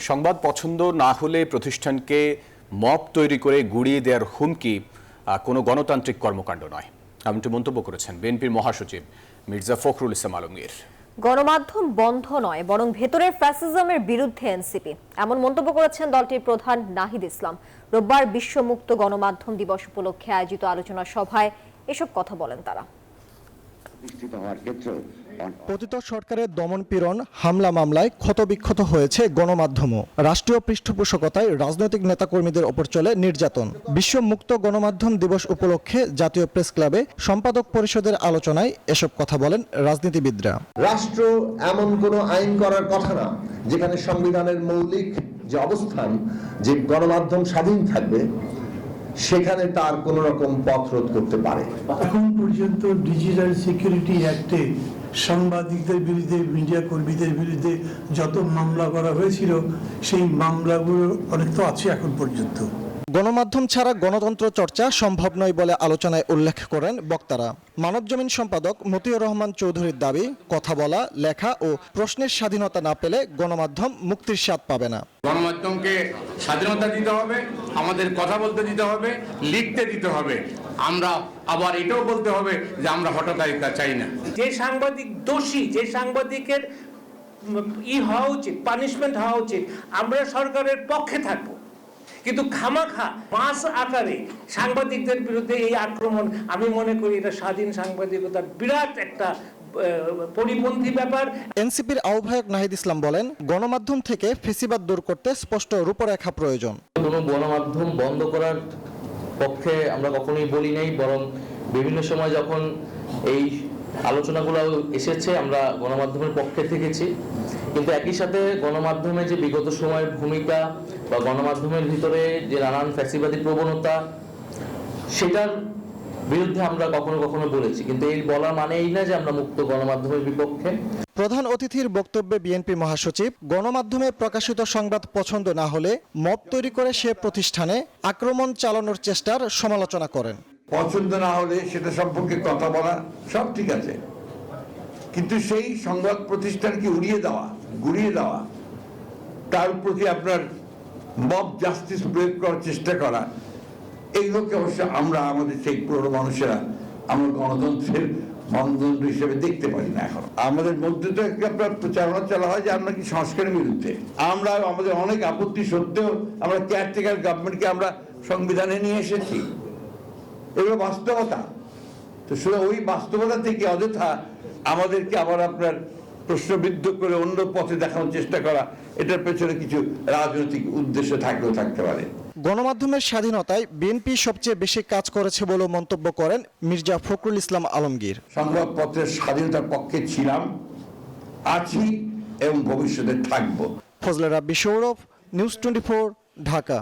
সংবাদ পছন্দ না হলে প্রতিষ্ঠানকে মব তৈরি করে গুড়িয়ে দেওয়ার হুমকি কোনো গণতান্ত্রিক কর্মকাণ্ড নয়, এমনটি মন্তব্য করেছেন বিএনপির মহাসচিব মির্জা ফখরুল ইসলাম আলমগীর। গণমাধ্যম বন্ধ নয়, বরং ভেতরের ফ্যাসিজমের বিরুদ্ধে এনসিপি, এমন মন্তব্য করেছেন দলটির প্রধান নাহিদ ইসলাম। রোববার বিশ্ব মুক্ত গণমাধ্যম দিবস উপলক্ষে আয়োজিত আলোচনা সভায় এসব কথা বলেন তারা। পতিত সরকারের দমনপীড়ন, হামলা মামলায় ক্ষতবিক্ষত হয়েছে গণমাধ্যমও। রাষ্ট্রীয় পৃষ্ঠপোষকতায় রাজনৈতিক নেতাকর্মীদের ওপর চলে নির্যাতন। বিশ্ব মুক্ত গণমাধ্যম দিবস উপলক্ষে জাতীয় প্রেস ক্লাবে সম্পাদক পরিষদের আলোচনায় এসব কথা বলেন রাজনীতিবিদরা। রাষ্ট্র এমন কোনো আইন করার কথা না যেখানে সংবিধানের মৌলিক যে অবস্থান যে গণমাধ্যম স্বাধীন থাকবে সেখানে তার কোন রকম পথ রোধ করতে পারে। এখন পর্যন্ত ডিজিটাল সিকিউরিটি অ্যাক্টে সাংবাদিকদের বিরুদ্ধে, মিডিয়া কর্মীদের বিরুদ্ধে যত মামলা করা হয়েছিল সেই মামলাগুলো অনেক তো আছে এখন পর্যন্ত। গণমাধ্যম ছাড়া গণতন্ত্র চর্চা সম্ভব নয় বলে আলোচনায় উল্লেখ করেন বক্তারা। মানবজমিন সম্পাদক মতিউর রহমান চৌধুরীর দাবি, কথা বলা, লেখা ও প্রশ্নের স্বাধীনতা না পেলে গণমাধ্যম মুক্তির স্বাদ পাবে না। গণমাধ্যমকে স্বাধীনতা দিতে হবে, আমাদের কথা বলতে দিতে হবে, লিখতে দিতে হবে। আমরা আবার এটাও বলতে হবে যে আমরা হঠকারিতা চাই না। যে সাংবাদিক দোষী, যে সাংবাদিকের হওয়া উচিত, পানিশমেন্ট হওয়া উচিত, আমরা সরকারের পক্ষে থাকবো। কিন্তু খামাখা মাস আকারে সাংবাদিকদের বিরুদ্ধে এই আক্রমণ, আমি মনে করি এটা স্বাধীন সাংবাদিকতার বিরাট একটা পরিপন্থী ব্যাপার। এনসিপির আহ্বায়ক নাহিদ ইসলাম বলেন, গণমাধ্যম থেকে ফ্যাসিবাদ দূর করতে স্পষ্ট রূপরেখা প্রয়োজন। কোনো গণমাধ্যম বন্ধ করার পক্ষে আমরা কখনোই বলি নাই, বরং বিভিন্ন সময় যখন এই আলোচনাগুলো এসেছে আমরা গণমাধ্যমের পক্ষে থেকেছি। কিন্তু একই সাথে গণমাধ্যমে যে বিগত সময়ের ভূমিকা বা গণমাধ্যমের ভিতরে যে নানান ফ্যাসিবাদী প্রবণতা, সেটার বিরুদ্ধে আমরা কখনো কখনো বলেছি। কিন্তু এই বলা মানে এই না যে আমরা মুক্ত গণমাধ্যমের বিপক্ষে। প্রধান অতিথির বক্তব্যে বিএনপি মহাসচিব গণমাধ্যমে প্রকাশিত সংবাদ পছন্দ না হলে মব তৈরি করে সে প্রতিষ্ঠানে আক্রমণ চালানোর চেষ্টার সমালোচনা করেন। পছন্দ না হলে সেটা সম্পর্কে কথা বলা সব ঠিক আছে, কিন্তু সেই সংবাদ প্রতিষ্ঠানকে উড়িয়ে দেওয়া, গুড়িয়ে দেওয়া, তার প্রতি আপনার মব জাস্টিস প্রয়োগ করার চেষ্টা করা, এইগুলোকে অবশ্য আমরা আমাদের সেই পুরনো মানুষেরা আমরা গণতন্ত্রের মানদণ্ড হিসেবে দেখতে পারি না। এখন আমাদের মধ্যে তো আপনার প্রচারণা চালা হয় যে আমরা কি সংস্কারের বিরুদ্ধে। আমরা আমাদের অনেক আপত্তি সত্ত্বেও আমরা কেয়ারটেকার গভর্নমেন্টকে আমরা সংবিধানে নিয়ে এসেছি, এগুলো বাস্তবতা। তো শুধু ওই বাস্তবতা থেকে অযথা আমাদেরকে আবার আপনার প্রশ্নবিদ্ধ করে অন্য পথে দেখানোর চেষ্টা করা, এটার পেছনে কিছু রাজনৈতিক উদ্দেশ্য থাকলেও থাকতে পারে। গণমাধ্যমের স্বাধীনতায় বিএনপি সবচেয়ে বেশি কাজ করেছে বলে মন্তব্য করেন মির্জা ফখরুল ইসলাম আলমগীর। সংবাদপত্রের স্বাধীনতার পক্ষে ছিলাম, আছি এবং ভবিষ্যতে থাকবো। ফজলে রাব্বি সৌরভ, নিউজ 24, ঢাকা।